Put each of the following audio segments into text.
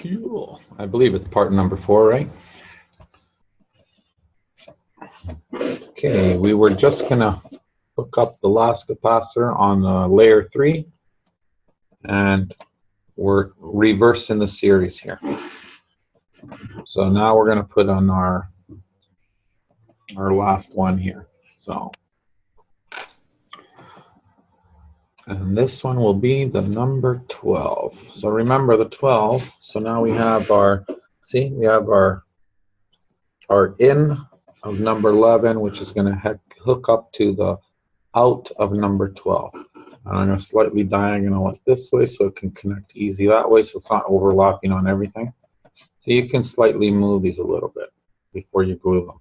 Cool. I believe it's part number 4, right? Okay, we were just gonna hook up the last capacitor on layer 3, and we're reversing the series here. So now we're gonna put on our last one here. So, and this one will be the number 12. So remember the 12. So now we have our, see, we have our in of number 11, which is going to hook up to the out of number 12. And I'm going to slightly diagonal it this way so it can connect easy that way, so it's not overlapping on everything. So you can slightly move these a little bit before you glue them.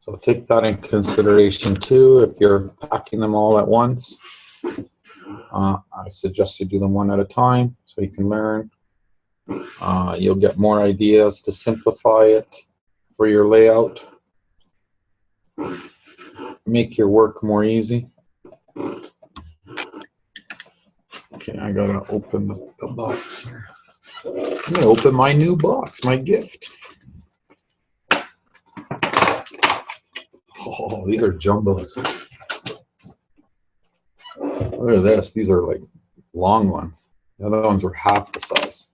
So take that in consideration too if you're packing them all at once. I suggest you do them one at a time so you can learn. You'll get more ideas to simplify it for your layout. Make your work more easy. Okay, I gotta open the box here. I'm gonna open my new box, my gift. Oh, these are jumbos. Look at this. These are like long ones. The other ones were half the size.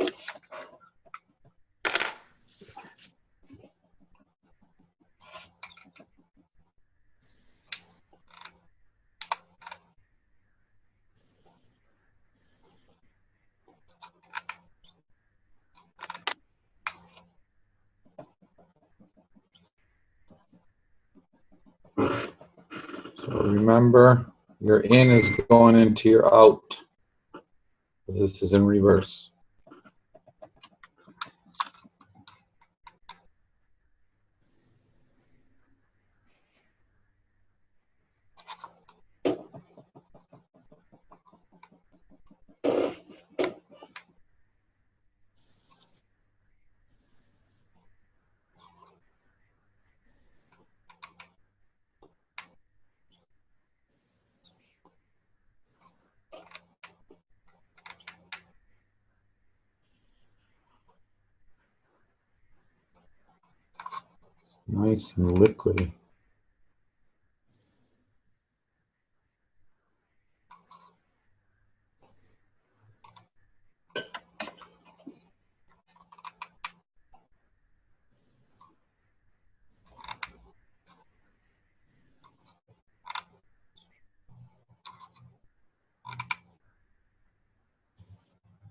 So remember, your in is going into your out. This is in reverse. Nice and liquidy.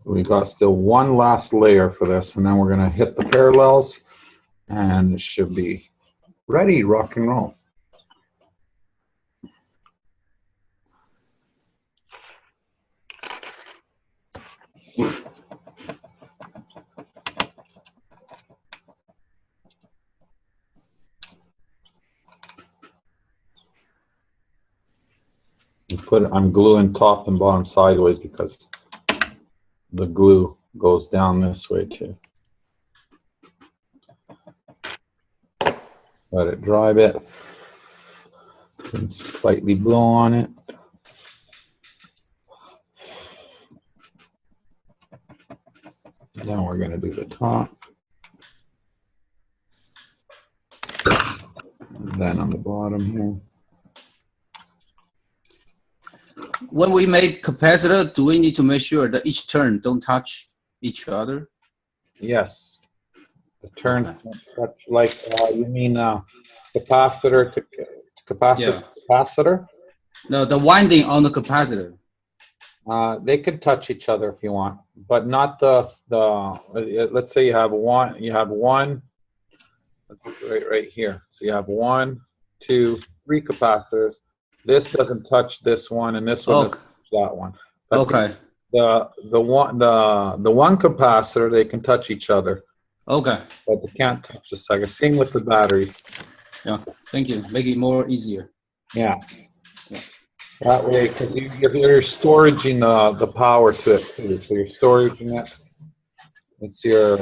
We got still one last layer for this, and then we're going to hit the parallels, and it should be ready, rock and roll. I'm gluing top and bottom sideways because the glue goes down this way too. Let it dry a bit. And slightly blow on it. Then we're going to do the top. And then on the bottom here. When we make capacitor, do we need to make sure that each turn don't touch each other? Yes. The turns don't touch, like you mean capacitor to capacitor? Yeah. Capacitor? No, the winding on the capacitor. They could touch each other if you want, but not let's say you have one, that's right here. So you have 1, 2, 3 capacitors. This doesn't touch this one, and this one doesn't touch that one. But okay. The one capacitor, they can touch each other. Okay. But they can't touch the second. Same with the battery. Yeah. Thank you. Make it more easier. Yeah. That way, because you're storaging the power to it too. So you're storaging it. It's your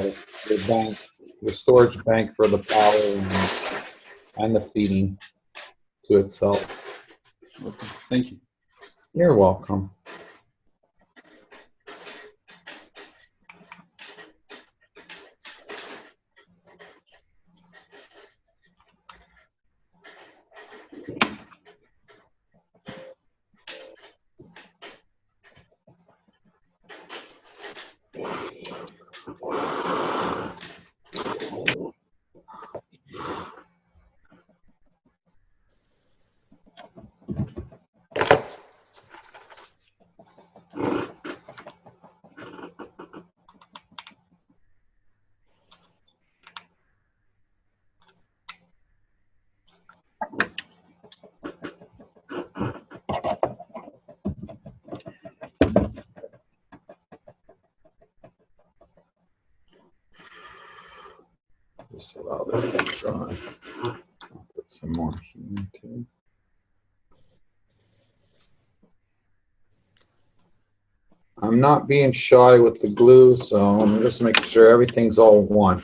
bank, your storage bank for the power and the feeding to itself. Okay. Thank you. You're welcome. Just allow this to dry. I'll put some more here too. I'm not being shy with the glue, so I'm just making sure everything's all one.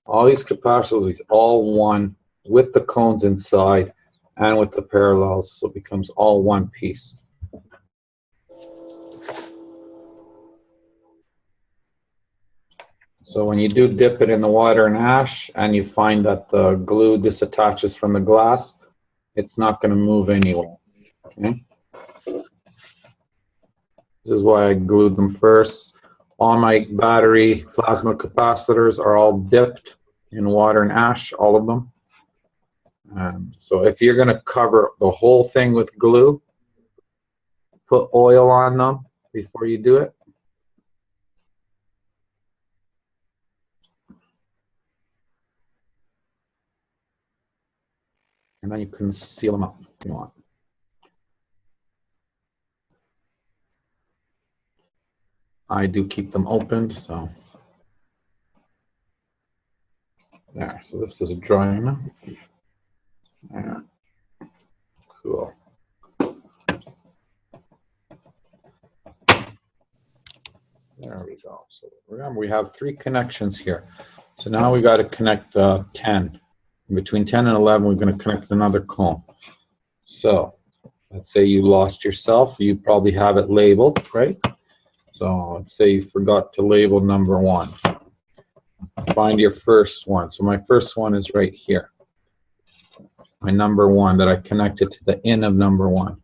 All these capacitors are all one with the cones inside and with the parallels, so it becomes all one piece. So when you do dip it in the water and ash and you find that the glue disattaches from the glass, it's not going to move anywhere. Okay? This is why I glued them first. All my battery plasma capacitors are all dipped in water and ash, all of them. So if you're going to cover the whole thing with glue, put oil on them before you do it. And then you can seal them up if you want. I do keep them opened, so there. So this is dry enough. Yeah. Cool. There we go. So remember, we have 3 connections here. So now we got to connect 10. Between 10 and 11, we're going to connect another cone. So let's say you lost yourself. You probably have it labeled, right? So let's say you forgot to label number 1. Find your first one. So my first one is right here. My number 1 that I connected to the in of number 1.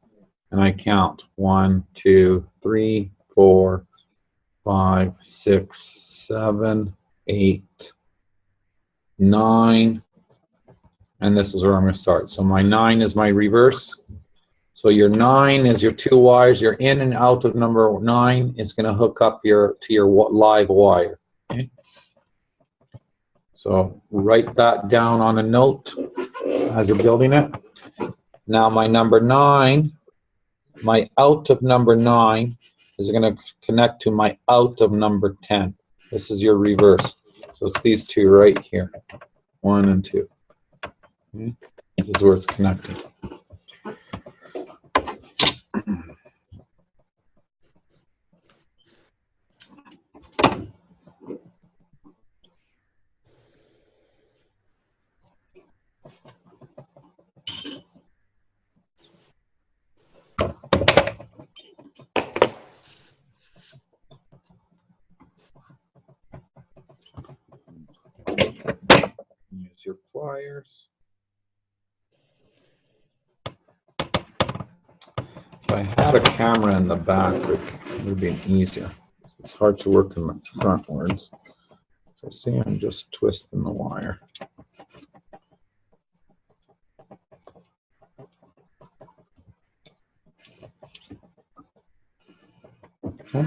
And I count 1, 2, 3, 4, 5, 6, 7, 8, 9. And this is where I'm going to start. So my 9 is my reverse. So your 9 is your 2 wires. Your in and out of number 9 is going to hook up to your live wire. Okay? So write that down on a note as you're building it. Now my number 9, my out of number 9 is going to connect to my out of number 10. This is your reverse. So it's these 2 right here, 1 and 2. Okay? This is where it's connected. Use your pliers. If I had a camera in the back, it would be easier. It's hard to work in the frontwards. So see, I'm just twisting the wire. Okay.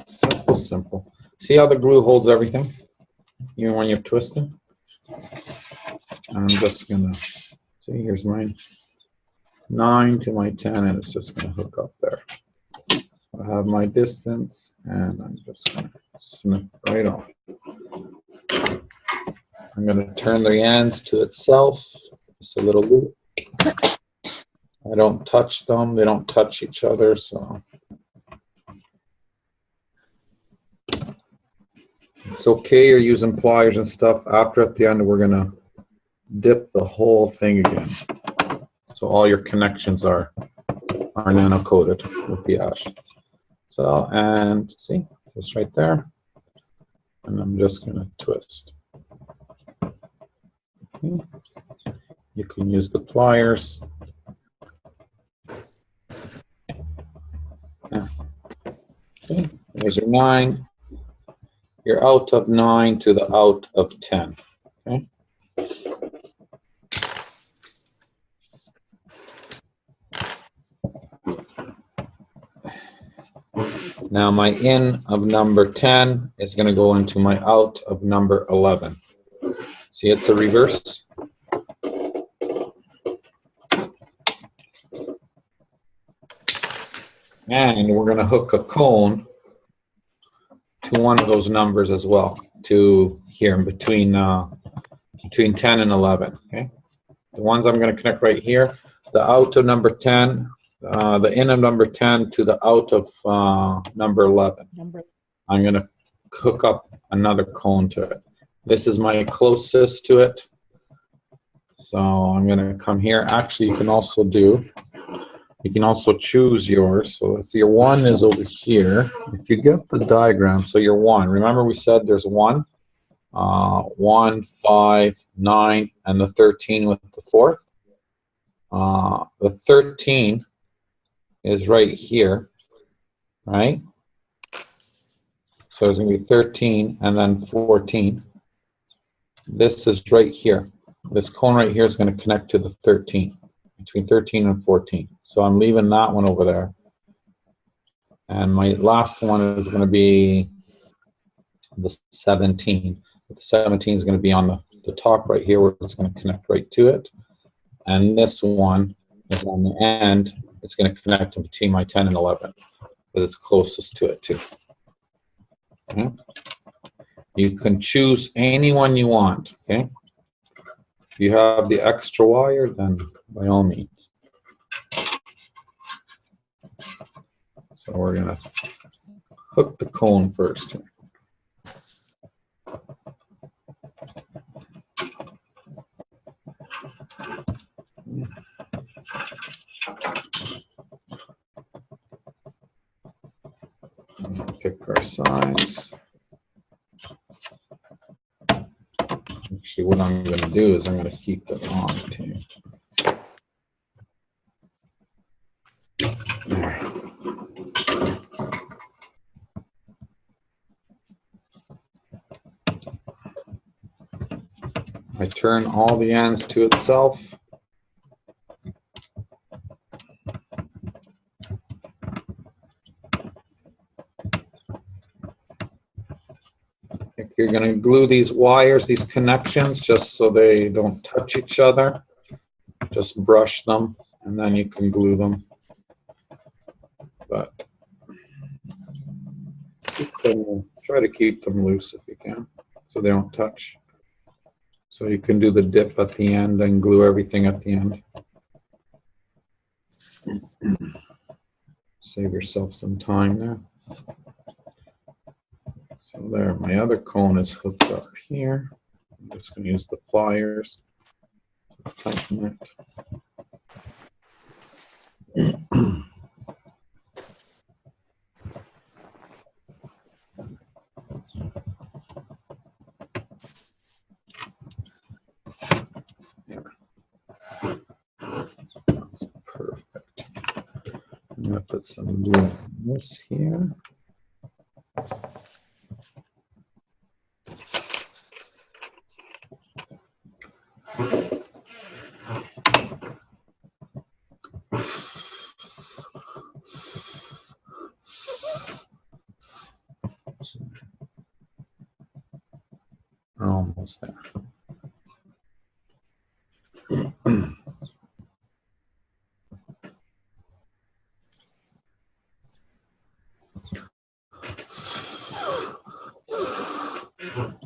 Simple, simple. See how the glue holds everything, even when you're twisting? I'm just gonna, see, here's my 9 to my 10, and it's just gonna hook up there. I have my distance, and I'm just gonna snip right off. I'm gonna turn the ends to itself, just a little loop. I don't touch them, they don't touch each other, so. It's okay, you're using pliers and stuff. After at the end, we're gonna dip the whole thing again. So all your connections are nano coated with the ash. So, and see, just right there. And I'm just gonna twist. Okay. You can use the pliers. Yeah. Okay, there's your 9. You're out of 9 to the out of 10. Okay. Now my in of number 10 is going to go into my out of number 11. See, it's a reverse. And we're going to hook a cone to one of those numbers as well, to here in between 10 and 11. Okay, the ones I'm going to connect right here, the out of number 10, the in of number 10 to the out of number 11. I'm going to hook up another cone to it. This is my closest to it. So I'm going to come here. Actually, you can also choose yours. So if your 1 is over here, if you get the diagram, so your 1, remember we said there's 1, 1, 5, 9, and the 13 with the 4th. The 13 is right here, right? So it's going to be 13 and then 14. This is right here. This cone right here is going to connect to the 13, between 13 and 14. So I'm leaving that one over there. And my last one is going to be the 17. The 17 is going to be on the top right here, where it's going to connect right to it. And this one is on the end. It's going to connect between my 10 and 11, because it's closest to it too. Okay. You can choose any one you want. Okay. If you have the extra wire, then by all means. So we're going to hook the cone first. Pick our size. Actually, what I'm going to do is I'm going to keep it on too. I turn all the ends to itself. If you're going to glue these wires, these connections, just so they don't touch each other, just brush them and then you can glue them. But try to keep them loose if you can, so they don't touch. So you can do the dip at the end and glue everything at the end. Save yourself some time there. So there, my other cone is hooked up here. I'm just going to use the pliers to tighten it. That's perfect. I'm going to put some glue on this here. We're almost there.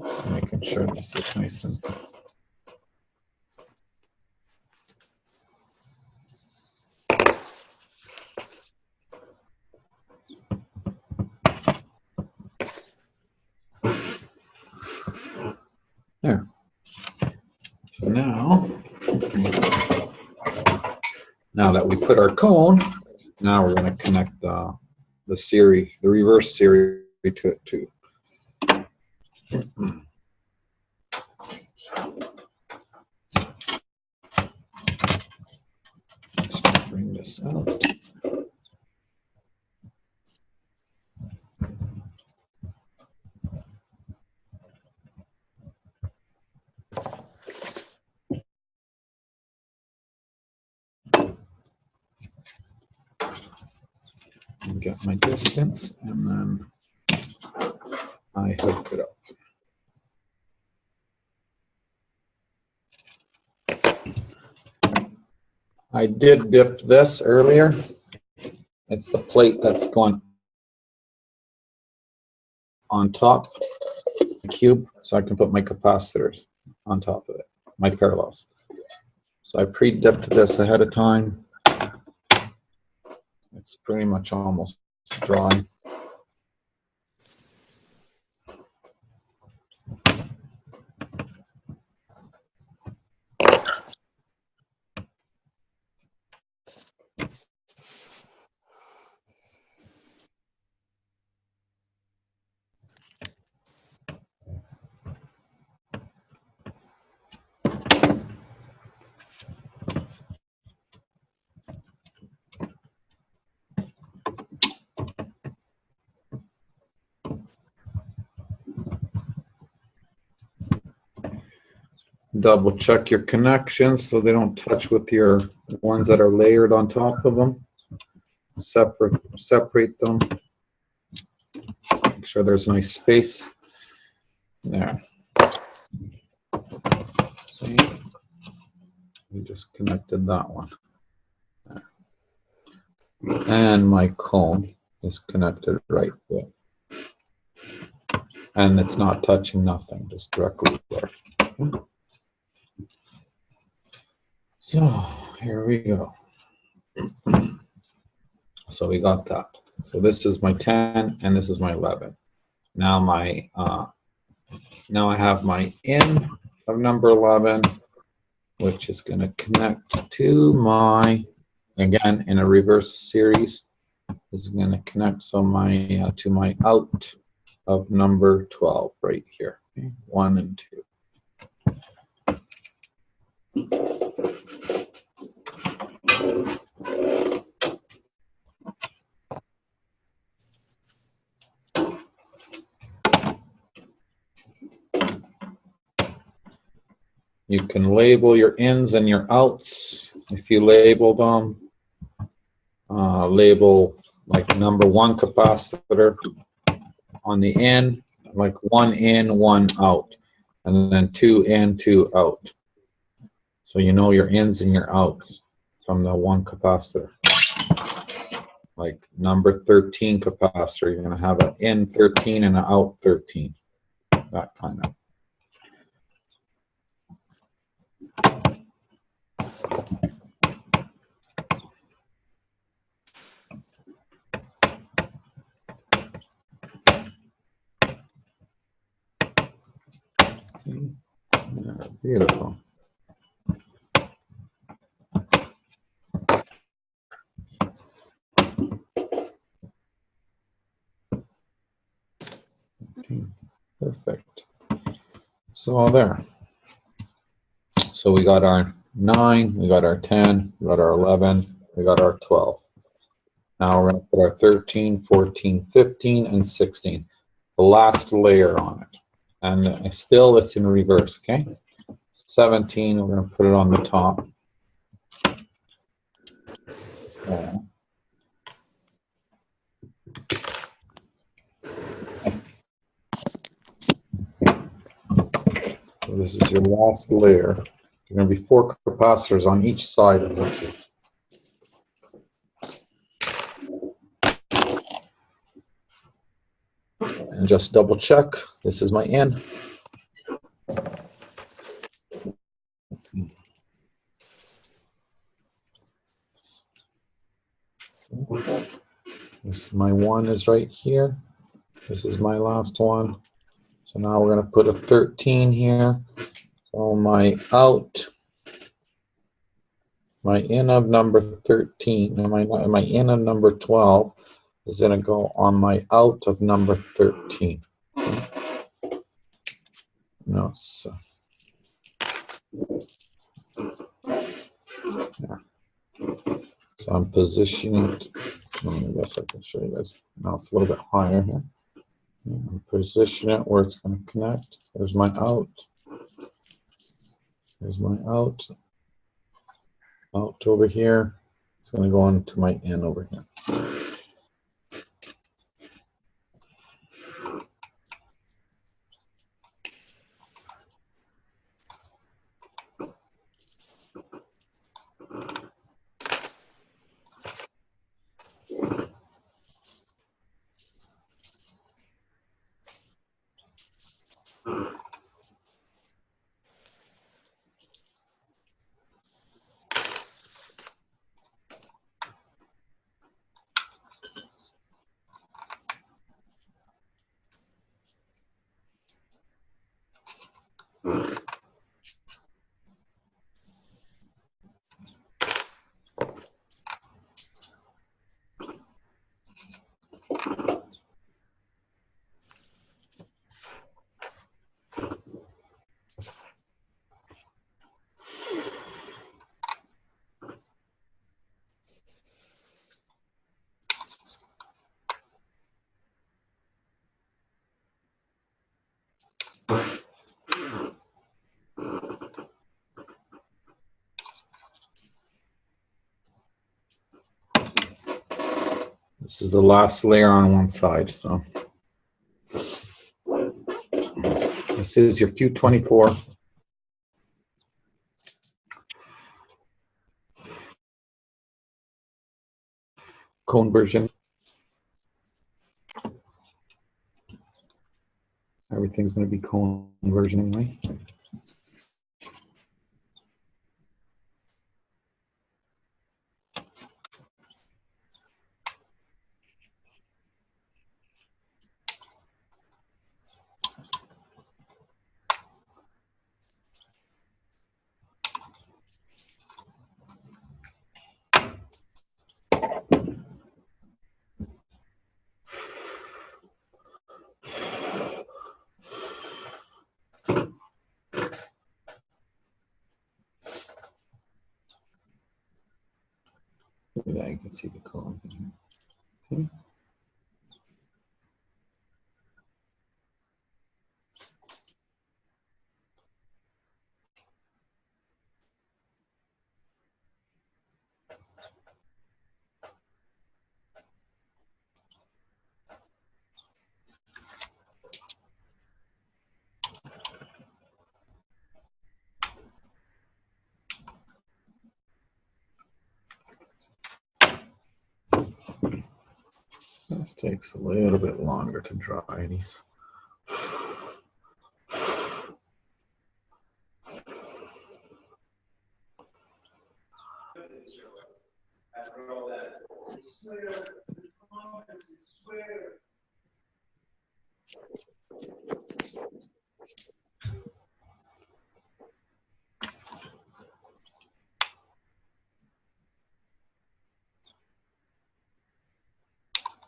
Just making sure this is nice and there. So now that we put our cone, now we're going to connect the series, the reverse series to it too. Just bring this out. get my distance, and then I hook it up. I did dip this earlier. It's the plate that's going on top of the cube, so I can put my capacitors on top of it, my parallels. So I pre-dipped this ahead of time. It's pretty much almost dry. Double check your connections so they don't touch with your ones that are layered on top of them. Separate them. Make sure there's nice space. There. See? We just connected that one. There. And my cone is connected right there. And it's not touching nothing, just directly there. So here we go. So we got that. So this is my 10 and this is my 11. Now now I have my in of number 11, which is going to connect to my, again in a reverse series, this is going to connect so my to my out of number 12 right here. Okay? 1 and 2. You can label your ins and your outs. If you label them, label like number 1 capacitor on the in, like 1 in, 1 out, and then 2 in, 2 out. So you know your ins and your outs from the 1 capacitor. Like number 13 capacitor, you're going to have an in 13 and an out 13. That kind of. Yeah, beautiful. Perfect. So there. So we got our 9, we got our 10, we got our 11, we got our 12. Now we're going to put our 13, 14, 15, and 16. The last layer on it. And still it's in reverse, okay? 17, we're going to put it on the top. So this is your last layer. There are going to be 4 capacitors on each side of it. And just double check. This is my in. This my 1 is right here. This is my last one. So now we're going to put a 13 here. So my out, my in of number 13, and my in of number 12 is going to go on my out of number 13. No, so. Yeah. So I'm positioning it. I guess I can show you guys. Now it's a little bit higher here. And position it where it's going to connect. There's my out. There's my out. Out over here. It's going to go into my in over here. This is the last layer on one side, so. This is your Q24. Cone version. Everything's going to be cone version anyway. Yeah, you can see the cone. Okay. This takes a little bit longer to dry these.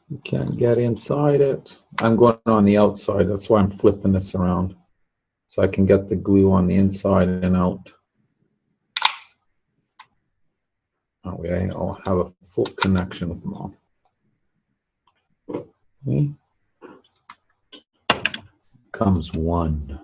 You can't get inside it. I'm going on the outside. That's why I'm flipping this around. So I can get the glue on the inside and out. That way I'll have a full connection with them all. Okay. Comes one.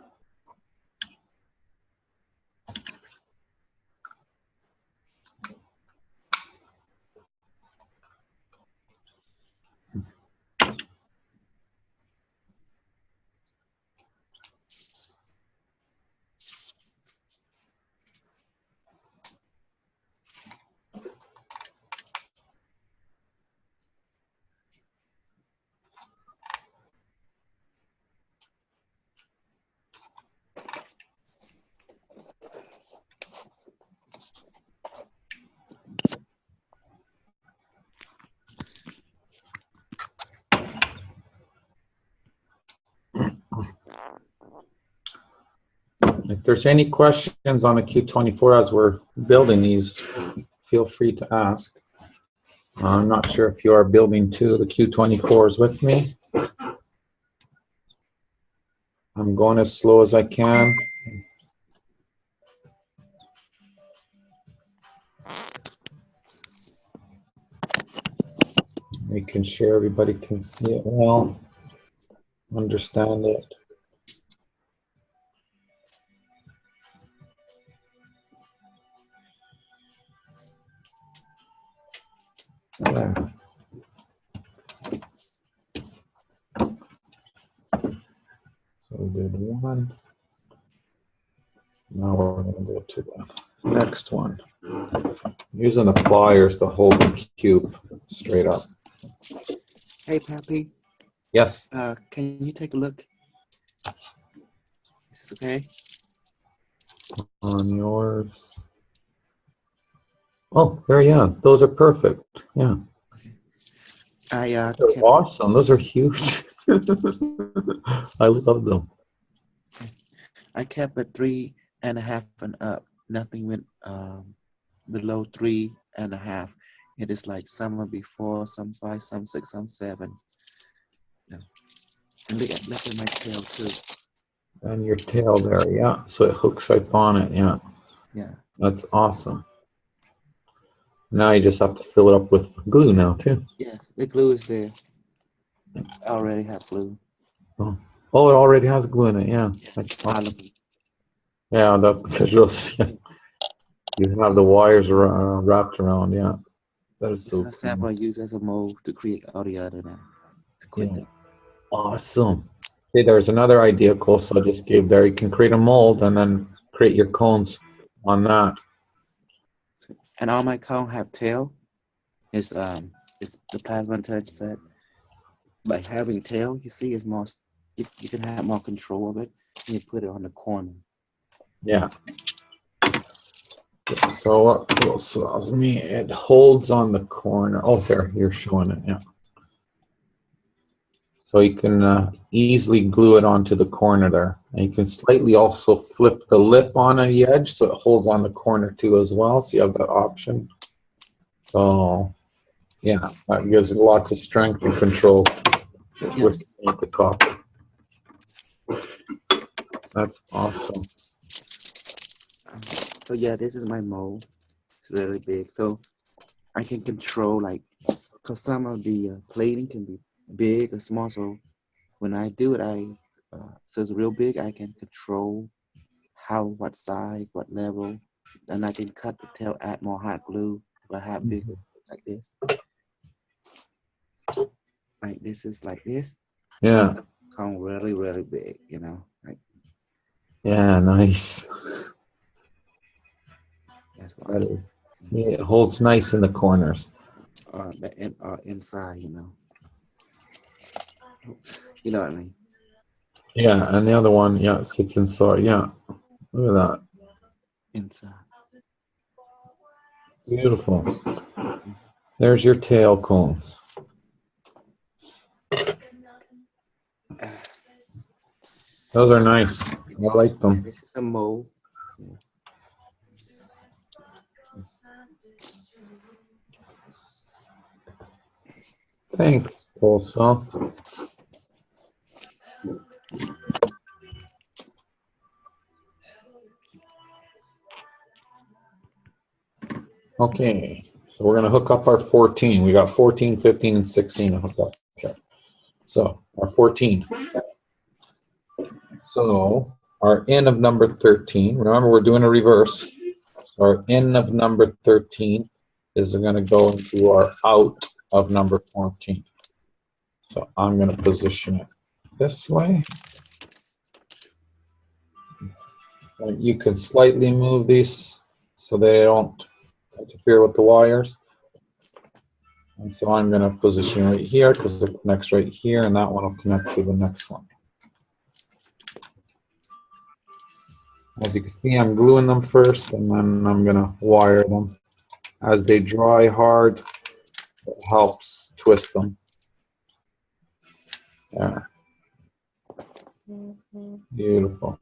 If there's any questions on the Q24 as we're building these, feel free to ask. I'm not sure if you are building two of the Q24s with me. I'm going as slow as I can. Making sure everybody can see it well, understand it. There. So we did one. Now we're going to go to the next one. Using the pliers to hold the cube straight up. Hey, Peppi. Yes. Can you take a look? Is this okay? On yours. Oh, there, yeah. Those are perfect. Yeah. They're Awesome. Those are huge. I love them. I kept it 3.5 and up. Nothing went below 3.5. It is like some are before, some 5, some 6, some 7. No. And look at my tail too. And your tail there, yeah. So it hooks right on it, yeah. Yeah. That's awesome. Now you just have to fill it up with glue now too. Yes, the glue is there. I already have glue. Oh, it already has glue in it, yeah. Yes, awesome. Yeah, that's because you'll see. You have the wires wrapped around, yeah. That is This so is a sample cool. I use as a mold to create all the other now. It's quick. Yeah. Awesome. Okay, there's another idea Coleslaw just gave there. You can create a mold and then create your cones on that. And all my cone have tail. It's the plasma touch set. By having tail, you see, it's more you can have more control of it. And you put it on the corner. Yeah. So what Coleslaw me? It holds on the corner. Oh, there, you're showing it. Yeah. So you can easily glue it onto the corner there. And you can slightly also flip the lip on the edge so it holds on the corner too as well. So you have that option. So yeah, that gives it lots of strength and control with Yes. the copper. That's awesome. So yeah, this is my mold. It's really big. So I can control like, cause some of the plating can be big or small. So when I do it, so it's real big. I can control what size, what level, and I can cut the tail, add more hot glue, or have bigger like this. Like this is like this. Yeah. Come really, really big, you know. Like Yeah, nice. that's That why. is, see, it holds nice in the corners. Inside, you know. You know what I mean? Yeah, and the other one, yeah, sits inside. Yeah, look at that. Inside. Beautiful. There's your tail cones. Those are nice. I like Yeah, them. this is a mold. Yeah. Thanks, Coleslaw. Okay, so we're going to hook up our 14. We got 14, 15, and 16 to hook up. Okay. So our 14. So our in of number 13, remember we're doing a reverse. So our in of number 13 is going to go into our out of number 14. So I'm going to position it this way. And you can slightly move these so they don't interfere with the wires. And so I'm going to position right here because it connects right here, and that one will connect to the next one. As you can see, I'm gluing them first, and then I'm going to wire them. As they dry hard, it helps twist them. There. Beautiful.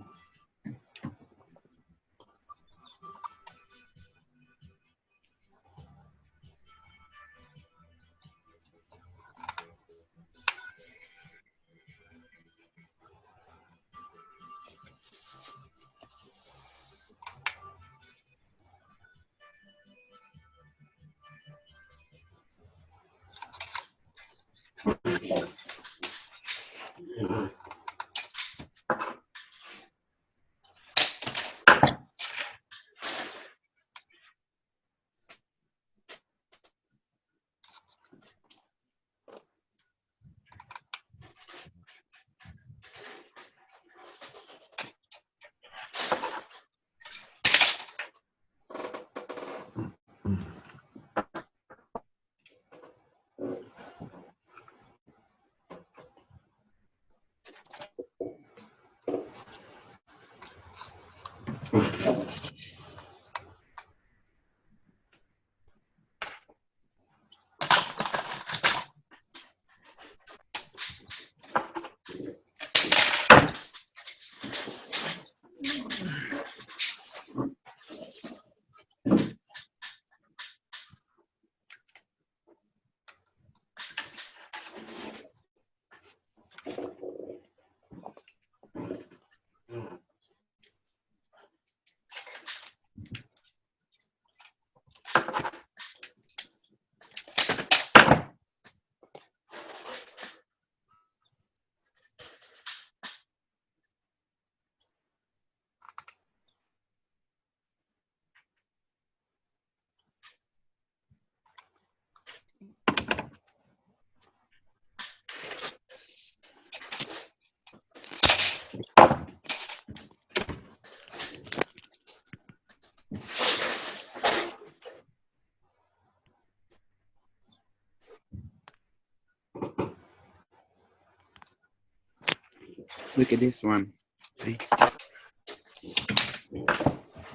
Look at this one. See?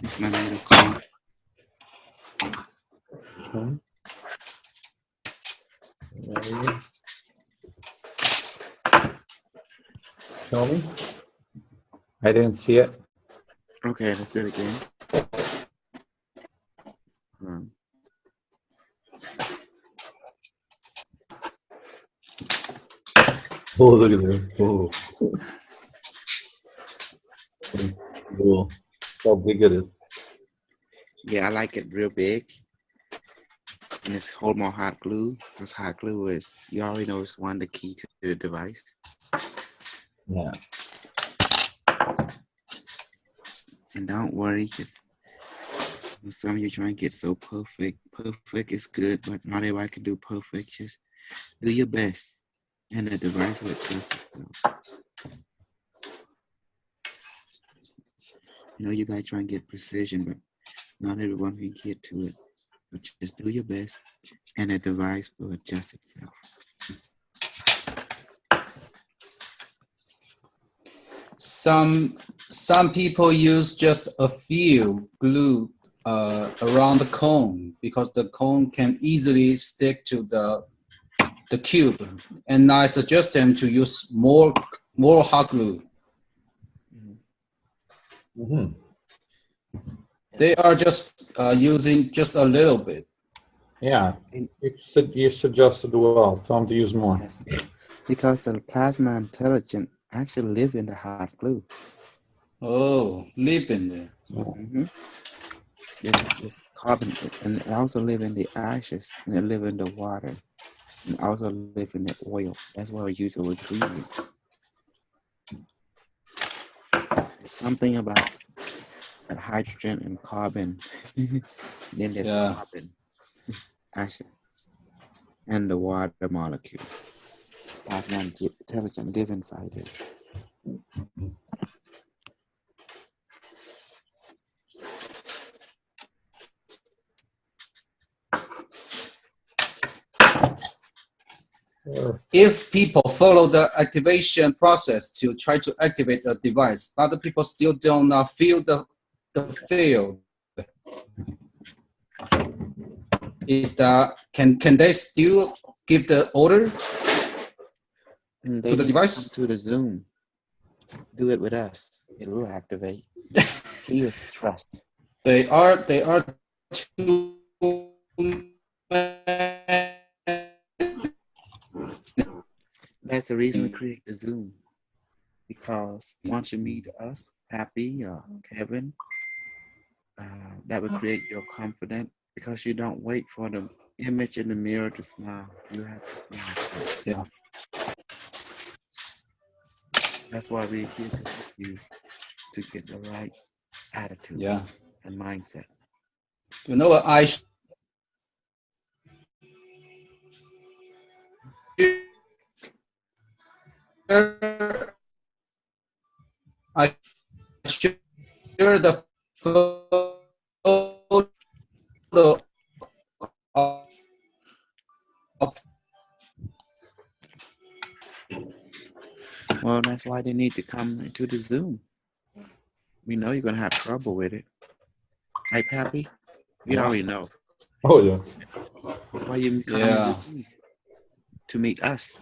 This my little car. Okay. Ready? Show me. I didn't see it. Okay, let's do it again. Oh, look at this. Oh. Cool. How big it is. Yeah, I like it real big. And it's hold more hot glue. Because hot glue is, you already know, it's one the key to the device. Yeah. And don't worry, because some of you trying to get so perfect. Perfect is good, but not everybody can do perfect. Just do your best. And the device will adjust itself. You know, you guys try and get precision, but not everyone can get to it. But just do your best, and the device will adjust itself. Some people use just a few glue around the cone because the cone can easily stick to the cube, and I suggest them to use more hot glue. Mm-hmm. They are just using just a little bit. Yeah. You suggested well. Tell them to use more. Yes, because the plasma intelligent actually live in the hot glue. Oh, live in there. Mm-hmm. This carbon, and it also live in the ashes, and it live in the water, and also live in the oil. That's why we use the ingredient. There's something about that hydrogen and carbon. Then there's carbon, ashes, and the water molecule. Plasma intelligent live inside it. If people follow the activation process to try to activate the device, other people still do not feel the field. Is that can they still give the order And they to the device? come to the Zoom. Do it with us. It will activate. Please trust. They are too That's the reason we create the Zoom. Because once you meet us, Peppi or Kevin, that will create your confidence. Because you don't wait for the image in the mirror to smile. You have to smile. Yeah. That's why we're here to help you to get the right attitude and mindset. You know what? I share the photo of Well, that's why they need to come into the Zoom. We know you're going to have trouble with it. Right, Peppi? We already know. Oh, yeah. That's why you come in the Zoom to meet us.